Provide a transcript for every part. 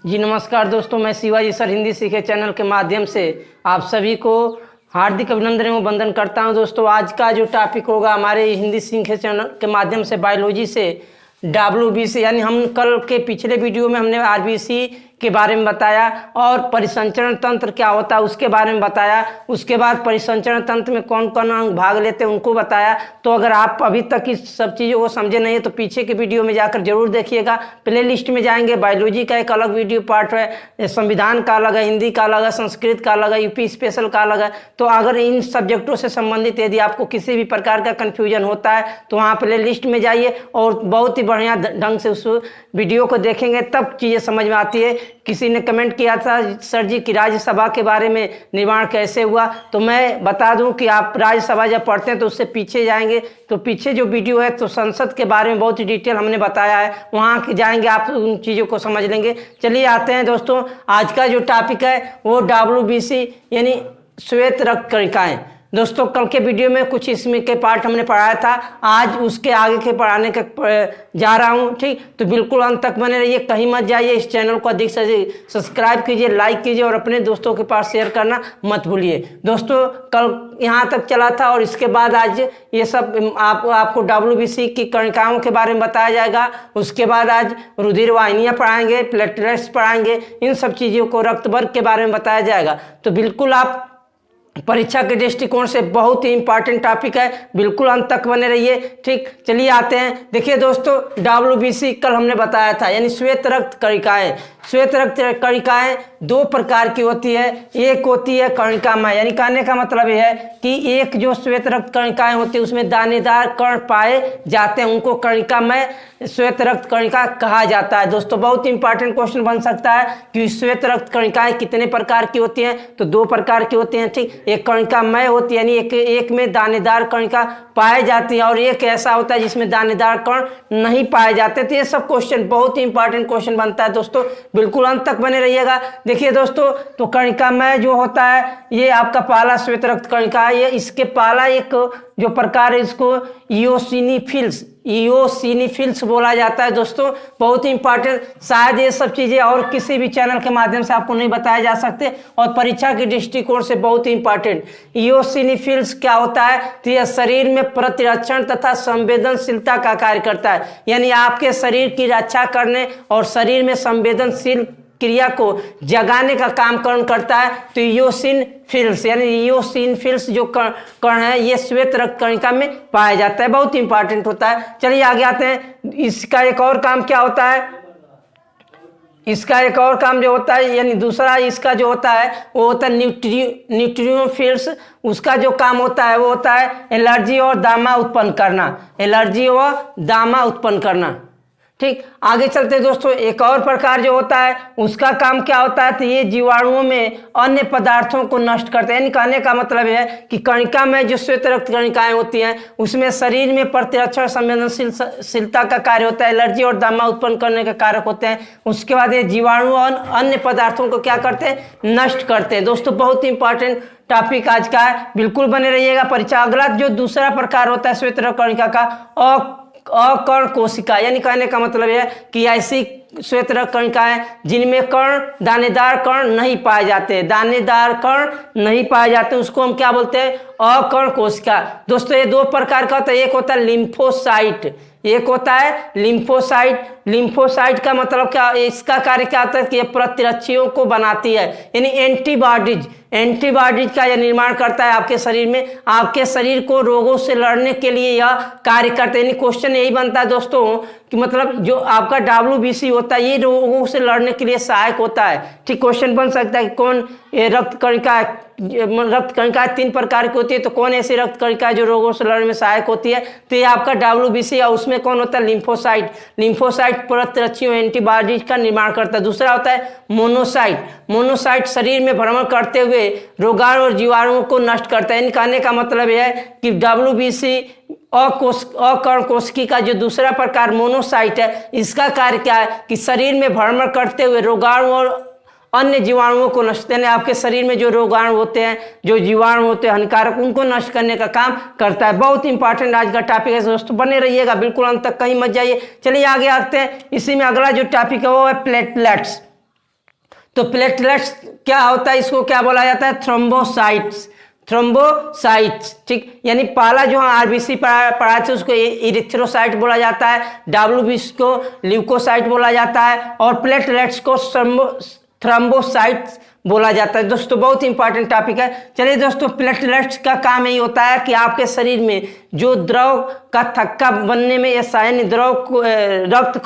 जी नमस्कार दोस्तों, मैं शिवाजी सर हिंदी सीखे चैनल के माध्यम से आप सभी को हार्दिक अभिनंदन एवं वंदन करता हूं। दोस्तों आज का जो टॉपिक होगा हमारे हिंदी सीखे चैनल के माध्यम से बायोलॉजी से WBC, यानी हम कल के पिछले वीडियो में हमने RBC के बारे में बताया और परिसंचरण तंत्र क्या होता है उसके बारे में बताया। उसके बाद परिसंचरण तंत्र में कौन कौन अंग भाग लेते हैं उनको बताया। तो अगर आप अभी तक इस सब चीज़ों को समझे नहीं है तो पीछे के वीडियो में जाकर जरूर देखिएगा। प्ले लिस्ट में जाएंगे, बायोलॉजी का एक अलग वीडियो पार्ट है, संविधान का अलग है, हिंदी का अलग है, संस्कृत का अलग है, यूपी स्पेशल का अलग है। तो अगर इन सब्जेक्टों से संबंधित यदि आपको किसी भी प्रकार का कन्फ्यूजन होता है तो वहाँ प्ले लिस्ट में जाइए और बहुत ही बढ़िया ढंग से उस वीडियो को देखेंगे, तब चीज़ें समझ में आती है। किसी ने कमेंट किया था सर जी कि राज्यसभा के बारे में निर्माण कैसे हुआ, तो मैं बता दूं कि आप राज्यसभा जब पढ़ते हैं तो उससे पीछे जाएंगे तो पीछे जो वीडियो है तो संसद के बारे में बहुत ही डिटेल हमने बताया है, वहाँ जाएंगे आप उन चीज़ों को समझ लेंगे। चलिए आते हैं दोस्तों, आज का जो टॉपिक है वो WBC यानी श्वेत रक्त कणिकाएं। दोस्तों कल के वीडियो में कुछ इसमें के पार्ट हमने पढ़ाया था, आज उसके आगे के पढ़ाने के जा रहा हूँ। ठीक, तो बिल्कुल अंत तक बने रहिए, कहीं मत जाइए। इस चैनल को अधिक से अधिक सब्सक्राइब कीजिए, लाइक कीजिए और अपने दोस्तों के पास शेयर करना मत भूलिए। दोस्तों कल यहाँ तक चला था और इसके बाद आज ये सब आपको WBC की कणिकाओं के बारे में बताया जाएगा। उसके बाद आज रुधिर वाहिनियाँ पढ़ाएंगे, प्लेटलेट्स पढ़ाएंगे, इन सब चीज़ों को रक्त वर्ग के बारे में बताया जाएगा। तो बिल्कुल आप परीक्षा के दृष्टिकोण से बहुत ही इंपॉर्टेंट टॉपिक है, बिल्कुल अंत तक बने रहिए। ठीक, चलिए आते हैं। देखिए दोस्तों WBC कल हमने बताया था, यानी श्वेत रक्त कणिकाएं। श्वेत रक्त कणिकाएं दो प्रकार की होती है, एक होती है कणिकामय, यानी कहने का मतलब यह है कि एक जो श्वेत रक्त कणिकाएं होती है उसमें दानेदार कण पाए जाते हैं, उनको कणिकामय श्वेत रक्त कणिका कहा जाता है। दोस्तों बहुत इंपॉर्टेंट क्वेश्चन बन सकता है कि श्वेत रक्त कणिकाएं कितने प्रकार की होती हैं, तो दो प्रकार की होती हैं। ठीक, एक कणिकामय होती है, यानी एक में दानेदार कणिका पाए जाती है और एक ऐसा होता है जिसमें दानेदार कण नहीं पाए जाते। तो ये सब क्वेश्चन बहुत ही इंपॉर्टेंट क्वेश्चन बनता है दोस्तों, बिल्कुल अंत तक बने रहिएगा। देखिए दोस्तों, तो कणिकामय जो होता है ये आपका पहला श्वेत रक्त कणिका है। ये इसके पहला एक जो प्रकार है इसको इओसिनोफिल्स बोला जाता है। दोस्तों बहुत ही इंपॉर्टेंट, शायद ये सब चीज़ें और किसी भी चैनल के माध्यम से आपको नहीं बताया जा सकते और परीक्षा के दृष्टिकोण से बहुत ही इंपॉर्टेंट। इओसिनोफिल्स क्या होता है, तो यह शरीर में प्रतिरक्षण तथा संवेदनशीलता का कार्य करता है, यानी आपके शरीर की रक्षा करने और शरीर में संवेदनशील क्रिया को जगाने का काम करता है। तो इओसिनोफिल्स यानी इओसिनोफिल्स जो कण है ये श्वेत रक्त कणिका में पाया जाता है, बहुत इंपॉर्टेंट होता है। चलिए आगे आते हैं। इसका एक और काम क्या होता है, इसका एक और काम जो होता है, यानी दूसरा इसका जो होता है वो होता है न्यूट्रियोफिल्स। उसका जो काम होता है वो होता है एलर्जी और दामा उत्पन्न करना, एलर्जी और दामा उत्पन्न करना। ठीक, आगे चलते हैं दोस्तों। एक और प्रकार जो होता है उसका काम क्या होता है, तो ये जीवाणुओं में अन्य पदार्थों को नष्ट करते हैं। यानी कहने का मतलब है कि कणिका में जो श्वेत रक्त कणिकाएं होती हैं उसमें शरीर में प्रतिरक्षण संवेदनशीलता का कार्य होता है, एलर्जी और दामा उत्पन्न करने के कारक होते हैं। उसके बाद ये जीवाणु और अन्य पदार्थों को क्या करते हैं, नष्ट करते हैं। दोस्तों बहुत ही इंपॉर्टेंट टॉपिक आज का है, बिल्कुल बने रहिएगा परीक्षा। अगला जो दूसरा प्रकार होता है श्वेत रक्त कणिका का अकर्ण कोशिका, यानी कहने का मतलब है कि ऐसी श्वेत रक्त कणिकाएं जिनमें कण दानेदार कण नहीं पाए जाते, दानेदार कण नहीं पाए जाते, उसको हम क्या बोलते हैं, अकर्ण कोशिका। दोस्तों ये दो प्रकार का होता है, एक होता है लिम्फोसाइट, एक होता है लिम्फोसाइट। लिम्फोसाइट का मतलब क्या, इसका कार्य क्या होता है कि ये प्रतिरक्षियों को बनाती है, यानी एंटीबॉडीज का यह निर्माण करता है आपके शरीर में, आपके शरीर को रोगों से लड़ने के लिए यह कार्य करते हैं। यानी क्वेश्चन यही बनता है दोस्तों कि मतलब जो आपका WBC होता है ये रोगों से लड़ने के लिए सहायक होता है। ठीक, क्वेश्चन बन सकता है कि कौन रक्त कणिका 3 प्रकार की होती है, तो कौन ऐसी रक्त कणिका जो रोगों से लड़ने में सहायक होती है, तो ये आपका WBC और उसमें कौन होता है, लिम्फोसाइट प्रतिरक्षियों एंटीबॉडीज का निर्माण करता है। दूसरा होता है मोनोसाइट शरीर में भ्रमण करते हुए रोगाणु और जीवाणुओं को नष्ट करता है। कहने का मतलब यह है कि WBC अकर्ण कोशिकी का जो दूसरा प्रकार मोनोसाइट है इसका कार्य क्या है कि शरीर में भ्रमण करते हुए रोगाणु और अन्य जीवाणुओं को नष्ट, यानी आपके शरीर में जो रोगाणु होते हैं, जो जीवाणु होते हैं हानिकारक, उनको नष्ट करने का काम करता है। बहुत इंपॉर्टेंट आज का टॉपिक है दोस्तों, बने रहिएगा बिल्कुल अंत तक, कहीं मत जाइए। चलिए आगे आते हैं। इसी में अगला जो टॉपिक है वो है प्लेटलेट्स। तो प्लेटलेट्स क्या होता है, इसको क्या बोला जाता है, थ्रोम्बोसाइट्स। थ्रोम्बोसाइट्स, ठीक, यानी पहला जो हम आरबीसी पढ़ाए थे उसको इरिथ्रोसाइट बोला जाता है, डब्ल्यूबीसी को ल्यूकोसाइट बोला जाता है और प्लेटलेट्स को थ्रोम्बोसाइट्स बोला जाता है। दोस्तों बहुत इंपॉर्टेंट टॉपिक है। चलिए दोस्तों, प्लेटलेट्स का काम यही होता है कि आपके शरीर में जो द्रव का थक्का बनने में, या यानी द्रव को रक्त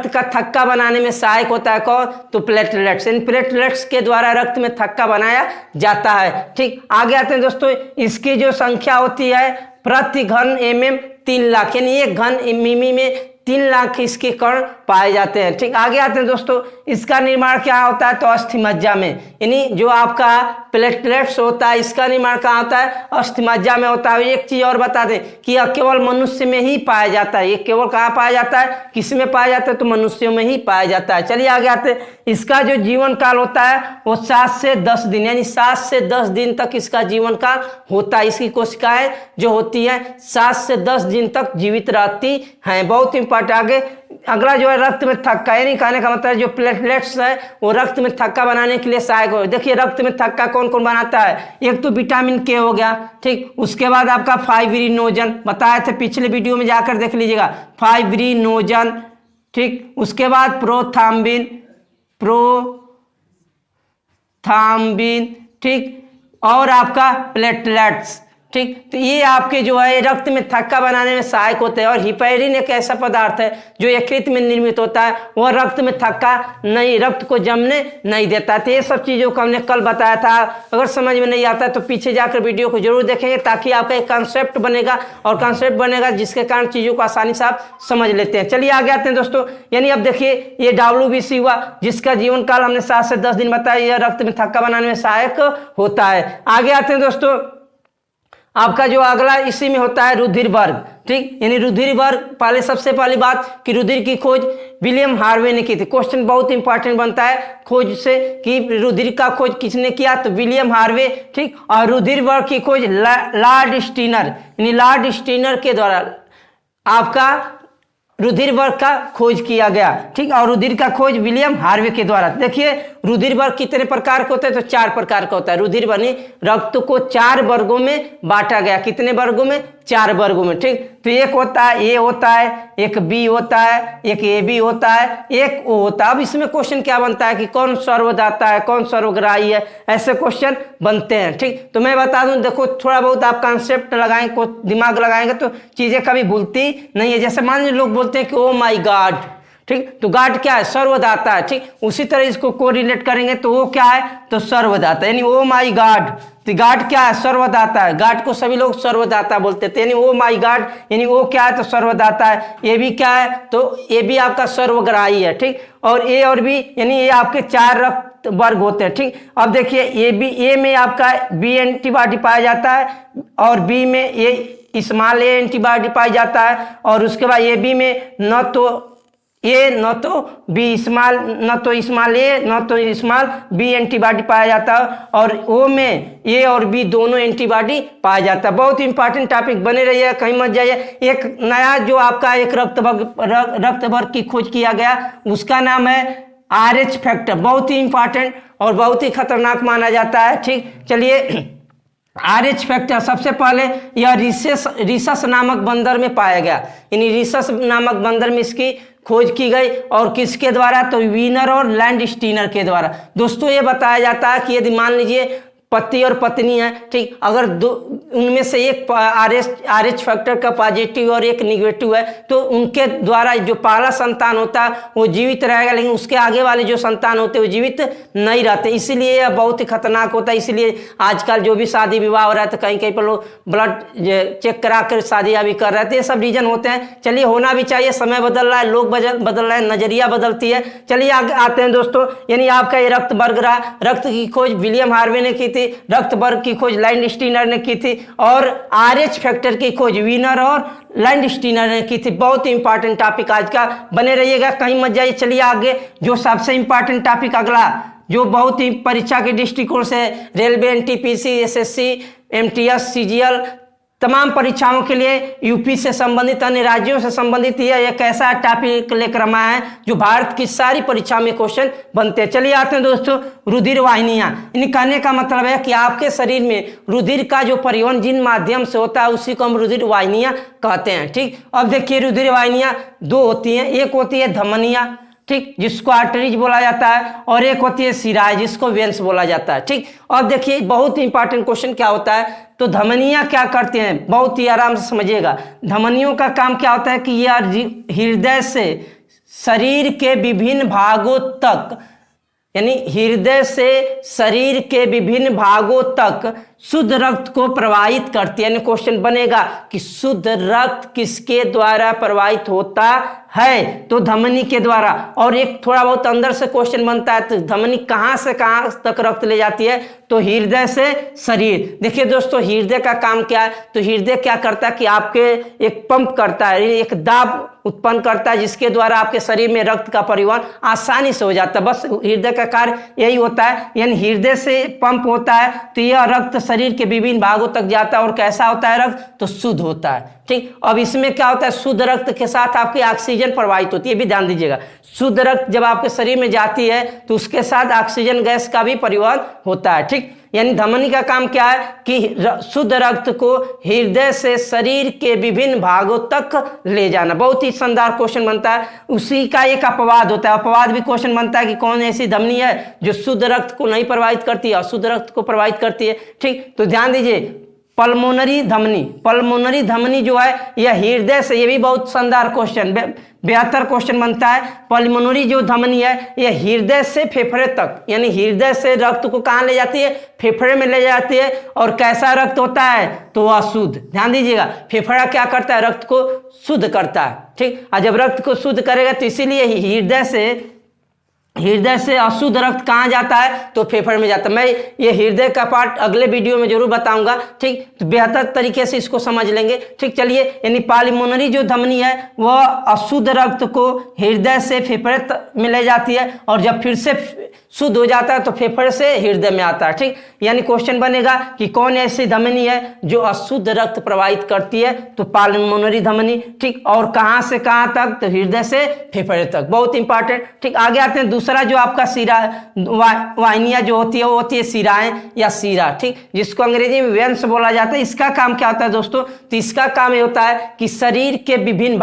का थक्का बनाने में सहायक होता है कौन, तो प्लेटलेट्स। इन प्लेटलेट्स के द्वारा रक्त में थक्का बनाया जाता है। ठीक, आगे आते हैं दोस्तों, इसकी जो संख्या होती है प्रति घन mm 3 लाख, यानी एक घन मिमी में 3 लाख इसके कण पाए जाते हैं। ठीक, आगे आते हैं दोस्तों, इसका निर्माण क्या होता है, तो अस्थिमज्जा में, यानी जो आपका प्लेटलेट्स होता है इसका निर्माण कहाँ होता है, अस्थिमज्जा में होता है। एक चीज और बता दें कि यह केवल मनुष्य में ही पाया जाता है। ये केवल कहाँ पाया जाता है, किस में पाया जाता है, तो मनुष्यों में ही पाया जाता है। चलिए आगे आते हैं, इसका जो जीवन काल होता है वो 7 से 10 दिन, यानी 7 से 10 दिन तक इसका जीवन काल होता है। इसकी कोशिकाएं जो होती है 7 से 10 दिन तक जीवित रहती हैं। बहुत इंपॉर्टेंट। आगे अगला जो है रक्त में थक्का, यानी कहने का मतलब जो प्लेटलेट्स है वो रक्त में थक्का बनाने के लिए सहायक हो। देखिए रक्त में थक्का कौन कौन बनाता है, एक तो विटामिन के हो गया, ठीक, उसके बाद आपका फाइब्रिनोजन बताए थे पिछले वीडियो में, जाकर देख लीजिएगा, फाइब्रिनोजन, ठीक, उसके बाद प्रोथाम्बिन, ठीक, और आपका प्लेटलेट्स। ठीक, तो ये आपके जो है रक्त में थक्का बनाने में सहायक होते हैं। और हिपैरिन एक ऐसा पदार्थ है जो यकृत में निर्मित होता है, वह रक्त में थक्का नहीं, रक्त को जमने नहीं देता। तो ये सब चीज़ों को हमने कल बताया था। अगर समझ में नहीं आता तो पीछे जाकर वीडियो को जरूर देखेंगे, ताकि आपका एक कंसेप्ट बनेगा, और कंसेप्ट बनेगा जिसके कारण चीज़ों को आसानी से आप समझ लेते हैं। चलिए आगे आते हैं दोस्तों, यानी अब देखिए ये WBC हुआ जिसका जीवन काल हमने 7 से 10 दिन बताया, यह रक्त में थक्का बनाने में सहायक होता है। आगे आते हैं दोस्तों, आपका जो अगला इसी में होता है रुधिर वर्ग। ठीक, यानी रुधिर वर्ग, पहले सबसे पहली बात कि रुधिर की खोज विलियम हार्वे ने की थी। क्वेश्चन बहुत इंपॉर्टेंट बनता है खोज से कि रुधिर का खोज किसने किया, तो विलियम हार्वे। ठीक, और रुधिर वर्ग की खोज लॉर्ड स्टीनर, यानी लॉर्ड स्टीनर के द्वारा आपका रुधिर वर्ग का खोज किया गया। ठीक, और रुधिर का खोज विलियम हार्वे के द्वारा। देखिए रुधिर वर्ग कितने प्रकार के होते हैं, तो 4 प्रकार का होता है। रुधिर वर्ग रक्त को 4 वर्गों में बांटा गया। कितने वर्गों में, 4 वर्गों में। ठीक, तो एक होता है ए होता है, एक बी होता है, एक AB होता है, एक O होता है। अब इसमें क्वेश्चन क्या बनता है कि कौन सर्वदाता है, कौन सर्वग्राही है, ऐसे क्वेश्चन बनते हैं। ठीक, तो मैं बता दूं, देखो थोड़ा बहुत आप कॉन्सेप्ट लगाएंगे, दिमाग लगाएंगे तो चीजें कभी भूलती नहीं है। जैसे मान लीजिए लोग बोलते हैं कि ओ माई गॉड, ठीक, तो गॉड क्या है, सर्वदाता है। ठीक, उसी तरह इसको कोरिलेट करेंगे तो वो क्या है, तो सर्वदाता, यानी ओ माई गॉड, तो गॉड क्या है, सर्वदाता है। गॉड को सभी लोग सर्वदाता बोलते थे, यानी ओ माई गॉड, यानी वो क्या है, तो सर्वदाता है। ये भी क्या है, तो ये भी आपका सर्वग्राही है। ठीक, और ए और बी, यानी ये आपके 4 रक्त वर्ग होते हैं। ठीक, अब देखिए ए में आपका बी एंटीबॉडी पाया जाता है, और बी में ए स्मॉल ए एंटीबॉडी पाया जाता है, और उसके बाद ए बी में न तो ए न तो बी स्मॉल, न तो स्मॉल ए न तो स्मॉल बी एंटीबॉडी पाया जाता है, और ओ में ए और बी दोनों एंटीबॉडी पाया जाता है। बहुत इंपॉर्टेंट टॉपिक, बने रहिए, कहीं मत जाइए। एक नया जो आपका एक रक्त वर्ग की खोज किया गया, उसका नाम है RH फैक्टर। बहुत ही इंपॉर्टेंट और बहुत ही खतरनाक माना जाता है। ठीक, चलिए RH फैक्टर सबसे पहले यह रीसस नामक बंदर में पाया गया, यानी रीसस नामक बंदर में इसकी खोज की गई। और किसके द्वारा, तो वीनर और लैंड स्टीनर के द्वारा। दोस्तों ये बताया जाता है कि यदि मान लीजिए पति और पत्नी है, ठीक, अगर उनमें से एक RH फैक्टर का पॉजिटिव और एक निगेटिव है, तो उनके द्वारा जो पहला संतान होता है वो जीवित रहेगा, लेकिन उसके आगे वाले जो संतान होते हैं वो जीवित नहीं रहते। इसीलिए यह बहुत ही खतरनाक होता है। इसीलिए आजकल जो भी शादी विवाह हो रहा है तो कहीं कहीं पर लोग ब्लड चेक करा कर शादियाँ भी कर रहे थे। ये सब रीजन होते हैं। चलिए होना भी चाहिए, समय बदल रहा है, लोग बदल रहे हैं, नजरिया बदलती है। चलिए आगे आते हैं दोस्तों, यानी आपका ये रक्त वर्ग रहा। रक्त की खोज विलियम हार्वे ने की थी, रक्त वर्ग की खोज लैंड स्टीनर ने की थी, और RH फैक्टर की खोज वीनर और लैंड स्टीनर ने की थी। बहुत ही इंपॉर्टेंट टॉपिक आज का, बने रहिएगा, कहीं मत जाइए। चलिए आगे जो सबसे इंपॉर्टेंट टॉपिक अगला, जो बहुत ही परीक्षा के दृष्टिकोण से railway, NTPC, SSC, MTS, CGL तमाम परीक्षाओं के लिए यूपी से संबंधित अन्य राज्यों से संबंधित यह एक ऐसा टॉपिक लेकर हम आए हैं जो भारत की सारी परीक्षा में क्वेश्चन बनते हैं। चलिए आते हैं दोस्तों, रुधिर वाहिनियां। इन कहने का मतलब है कि आपके शरीर में रुधिर का जो परिवहन जिन माध्यम से होता है उसी को हम रुधिर वाहिनियां कहते हैं। ठीक, अब देखिए रुधिर वाहिनियां दो होती हैं, एक होती है धमनियां, ठीक, जिसको आर्टरीज बोला जाता है, और एक होती है शिराएं जिसको वेन्स बोला जाता है। ठीक, अब देखिए बहुत ही इंपॉर्टेंट क्वेश्चन क्या होता है, तो धमनियां क्या करते हैं, बहुत ही आराम से समझिएगा। धमनियों का काम क्या होता है कि यह हृदय से शरीर के विभिन्न भागों तक, यानी हृदय से शरीर के विभिन्न भागों तक शुद्ध रक्त को प्रवाहित करती है। यानी क्वेश्चन बनेगा कि शुद्ध रक्त किसके द्वारा प्रवाहित होता है, तो धमनी के द्वारा। और एक थोड़ा बहुत अंदर से क्वेश्चन बनता है, तो धमनी कहां से कहां तक रक्त ले जाती है, तो हृदय से शरीर। देखिए दोस्तों, हृदय का काम क्या है, तो हृदय क्या करता है कि आपके एक पंप करता है, एक दाब उत्पन्न करता है जिसके द्वारा आपके शरीर में रक्त का परिवहन आसानी से हो जाता है। बस हृदय का कार्य यही होता है, यानी हृदय से पंप होता है तो यह रक्त शरीर के विभिन्न भागों तक जाता है। और कैसा होता है रक्त, तो शुद्ध होता है। ठीक, अब इसमें क्या होता है, शुद्ध रक्त के साथ आपकी ऑक्सीजन प्रवाहित होती है, भी ध्यान दीजिएगा। शुद्ध रक्त जब आपके शरीर में जाती है तो उसके साथ ऑक्सीजन गैस का भी परिवहन होता है। ठीक, यानी धमनी का काम क्या है कि शुद्ध रक्त को हृदय से शरीर के विभिन्न भागों तक ले जाना। बहुत ही शानदार क्वेश्चन बनता है। उसी का एक अपवाद होता है, अपवाद भी क्वेश्चन बनता है कि कौन ऐसी धमनी है जो शुद्ध रक्त को नहीं प्रवाहित करती है, अशुद्ध रक्त को प्रवाहित करती है। ठीक, तो ध्यान दीजिए, पल्मोनरी धमनी, पल्मोनरी धमनी जो है यह हृदय से, ये भी बहुत शानदार क्वेश्चन, बेहतर क्वेश्चन बनता है। पल्मोनरी जो धमनी है यह हृदय से फेफड़े तक, यानी हृदय से रक्त को कहां ले जाती है, फेफड़े में ले जाती है। और कैसा रक्त होता है, तो वह शुद्ध। ध्यान दीजिएगा, फेफड़ा क्या करता है, रक्त को शुद्ध करता है। ठीक, और जब रक्त को शुद्ध करेगा तो इसीलिए हृदय से अशुद्ध रक्त कहां जाता है, तो फेफड़े में जाता है। मैं ये हृदय का पार्ट अगले वीडियो में जरूर बताऊंगा। ठीक, तो बेहतर तरीके से इसको समझ लेंगे। ठीक, चलिए, यानी पल्मोनरी जो धमनी है वह अशुद्ध रक्त को हृदय से फेफड़े में ले जाती है, और जब फिर से शुद्ध हो जाता है तो फेफड़े से हृदय में आता है। ठीक, यानी क्वेश्चन बनेगा कि कौन ऐसी धमनी है जो अशुद्ध रक्त प्रवाहित करती है, तो पल्मोनरी धमनी। ठीक, और कहां से कहां तक, तो हृदय से फेफड़े तक। बहुत इंपॉर्टेंट। ठीक, आगे आते हैं, दूसरा जो आपका शिरा वाहिनियां जो होती है वो होती है शिराएं या शिरा। ठीक, जिसको अंग्रेजी में वेन्स बोला जाता है। इसका काम क्या होता है दोस्तों, तो इसका काम ये होता है कि शरीर के विभिन्न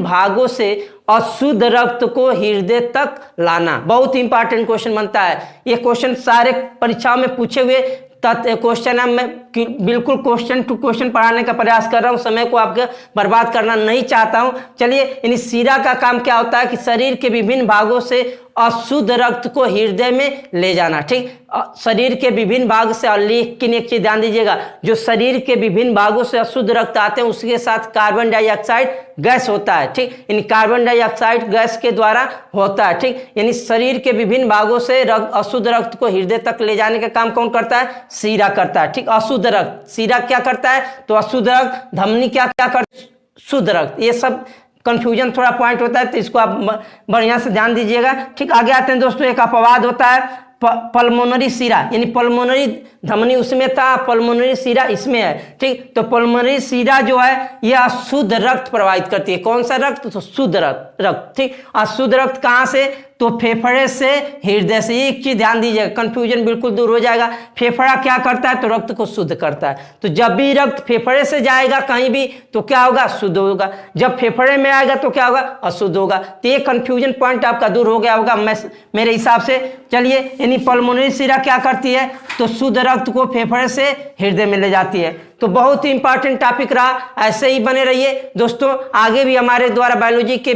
भागों से अशुद्ध रक्त को हृदय तक लाना। बहुत इंपॉर्टेंट क्वेश्चन बनता है। ये क्वेश्चन सारे परीक्षाओं में पूछे हुए क्वेश्चन है। मैं बिल्कुल क्वेश्चन टू क्वेश्चन पढ़ाने का प्रयास कर रहा हूं, समय को आपके बर्बाद करना नहीं चाहता हूं। चलिए, इन शिरा का काम क्या होता है कि शरीर के विभिन्न भागों से अशुद्ध रक्त को हृदय में ले जाना। ठीक, शरीर के विभिन्न भाग से, और लेकिन एक चीज ध्यान दीजिएगा, जो शरीर के विभिन्न भागों से अशुद्ध रक्त आते हैं उसके साथ कार्बन डाइऑक्साइड गैस होता है। ठीक, इन कार्बन डाइऑक्साइड गैस के द्वारा होता है। ठीक, यानी शरीर के विभिन्न भागों से अशुद्ध रक्त को हृदय तक ले जाने का काम कौन करता है, शिरा करता है। ठीक, अशुद्ध रक्त, शिरा क्या करता है, तो अशुद्ध रक्त, धमनी क्या करता है, शुद्ध रक्त। ये सब कंफ्यूजन थोड़ा पॉइंट होता है, तो इसको आप बढ़िया से ध्यान दीजिएगा। ठीक, आगे आते हैं दोस्तों, एक अपवाद होता है पल्मोनरी शिरा, यानी पल्मोनरी धमनी उसमें था, पल्मोनरी शिरा इसमें है। ठीक, तो पल्मोनरी शिरा जो है यह अशुद्ध रक्त प्रवाहित करती है। कौन सा रक्त, तो शुद्ध रक्त। ठीक, अशुद्ध रक्त कहां से, तो फेफड़े से हृदय से। एक चीज ध्यान दीजिएगा, कंफ्यूजन बिल्कुल दूर हो जाएगा। फेफड़ा क्या करता है, तो रक्त को शुद्ध करता है। तो जब भी रक्त फेफड़े से जाएगा कहीं भी तो क्या होगा, शुद्ध होगा। जब फेफड़े में आएगा तो क्या होगा, अशुद्ध होगा। तो ये कंफ्यूजन पॉइंट आपका दूर हो गया होगा मेरे हिसाब से। चलिए, यानी पल्मोनरी शिरा क्या करती है, तो शुद्ध रक्त को फेफड़े से हृदय में ले जाती है। तो बहुत ही इंपॉर्टेंट टॉपिक रहा, ऐसे ही बने रहिए दोस्तों। आगे भी हमारे द्वारा बायोलॉजी के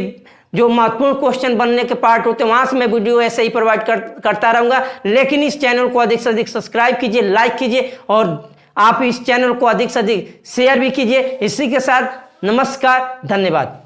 जो महत्वपूर्ण क्वेश्चन बनने के पार्ट होते हैं वहां से मैं वीडियो ऐसे ही प्रोवाइड करता रहूंगा। लेकिन इस चैनल को अधिक से अधिक सब्सक्राइब कीजिए, लाइक कीजिए, और आप इस चैनल को अधिक से अधिक शेयर भी कीजिए। इसी के साथ नमस्कार, धन्यवाद।